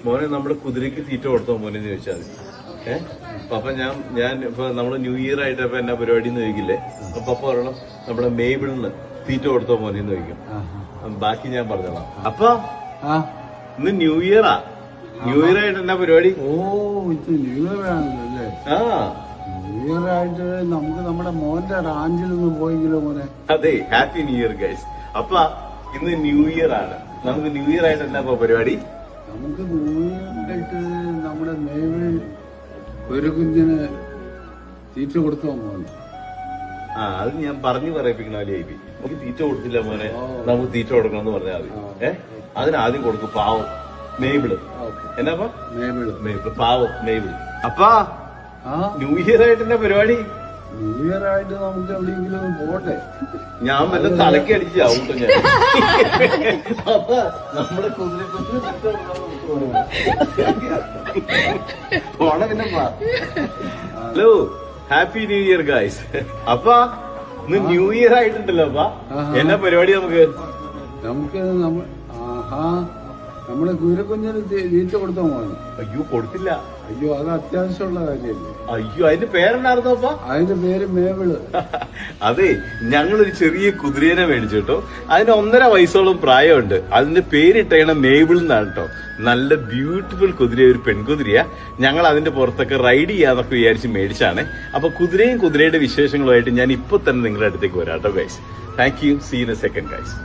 മോനെ നമ്മുടെ കുതിരയ്ക്ക് തീറ്റ കൊടുത്തോ മോനെ എന്ന് ചോദിച്ചാൽ മതി. പപ്പ ഞാൻ ഇപ്പൊ നമ്മള് ന്യൂ ഇയർ ആയിട്ട് ഇപ്പൊ എന്നാ പരിപാടി എന്ന് ചോദിക്കില്ലേ, അപ്പൊ പപ്പ പറയണം നമ്മുടെ മേബിളിന് തീറ്റ കൊടുത്തോ മോനെ എന്ന് ചോദിക്കും. ബാക്കി ഞാൻ പറഞ്ഞോളാം. അപ്പൊ ഇന്ന് ന്യൂ ഇയറാ. ന്യൂ ഇയർ ആയിട്ട് എന്നാ പരിപാടി? ഓ ഇത് ന്യൂ ഇയർ ആണല്ലേ? ആ ന്യൂ ഇയർ ആയിട്ട് നമുക്ക് നമ്മുടെ മോന്റെ റാഞ്ചിൽ നിന്ന് പോയെങ്കിലോ മോനെ. അതെ, ഹാപ്പി ന്യൂ ഇയർ ഗൈസ്. അപ്പൊ ഇന്ന് ന്യൂ ഇയർ ആണ്. നമുക്ക് ന്യൂ ഇയർ ആയിട്ട് എന്നാ പരിപാടി? നമുക്ക് ന്യൂ ഇയർ ആയിട്ട് നമ്മുടെ മേവിൽ ഒരു കുഞ്ഞിന് തീറ്റ കൊടുത്തോ മോനെ. അത് ഞാൻ പറഞ്ഞു പറയിപ്പിക്കണ പോലെ നമുക്ക് തീറ്റ കൊടുത്തില്ല മോനെ, നമുക്ക് തീറ്റ കൊടുക്കണം എന്ന് പറഞ്ഞാൽ മതി. അതിനാദ്യം കൊടുക്കും പാവം മേബിള്. എന്നാ മേബിള് പാവം മേബിള്. അപ്പാ ന്യൂ ഇയർ ആയിട്ട് എന്നാ പരിപാടി? ന്യൂ ഇയർ ആയിട്ട് നമുക്ക് എവിടെയെങ്കിലും പോട്ടെ. ഞാൻ വല്ല തലക്ക് അടിച്ച് ചാവൂട്ടോ ഞാൻ. അപ്പൊ നമ്മുടെ hello, happy new year guys. അപ്പാ ഇന്ന് ന്യൂ ഇയർ ആയിട്ടുണ്ടല്ലോ. അപ്പാ എന്നാ പരിപാടി? നമുക്ക് നമ്മുടെ കുതിരക്കുഞ്ഞിന് തീറ്റ കൊടുത്തോ മോനെ. അയ്യോ കൊടുത്തില്ല. അയ്യോ അത് അത്യാവശ്യമുള്ള കാര്യമല്ലേ. അയ്യോ അതിന്റെ പേരെന്നായിരുന്നു അപ്പ? അതിന്റെ പേര് മേവിള്. അതെ, ഞങ്ങളൊരു ചെറിയ കുതിരേനെ മേടിച്ചു കേട്ടോ. അതിന് 1.5 വയസ്സോളം പ്രായമുണ്ട്. അതിന്റെ പേരിട്ടേണ മേബിൾ എന്നാണ് കേട്ടോ. നല്ല ബ്യൂട്ടിഫുൾ കുതിര, ഒരു പെൺകുതിരയാ. ഞങ്ങൾ അതിന്റെ പുറത്തൊക്കെ റൈഡ് ചെയ്യാന്നൊക്കെ വിചാരിച്ച് മേടിച്ചാണ്. അപ്പൊ കുതിരയും കുതിരയുടെ വിശേഷങ്ങളുമായിട്ട് ഞാൻ ഇപ്പൊ തന്നെ നിങ്ങളുടെ അടുത്തേക്ക് വരാം കേട്ടോ guys. Thank you. See in a second guys.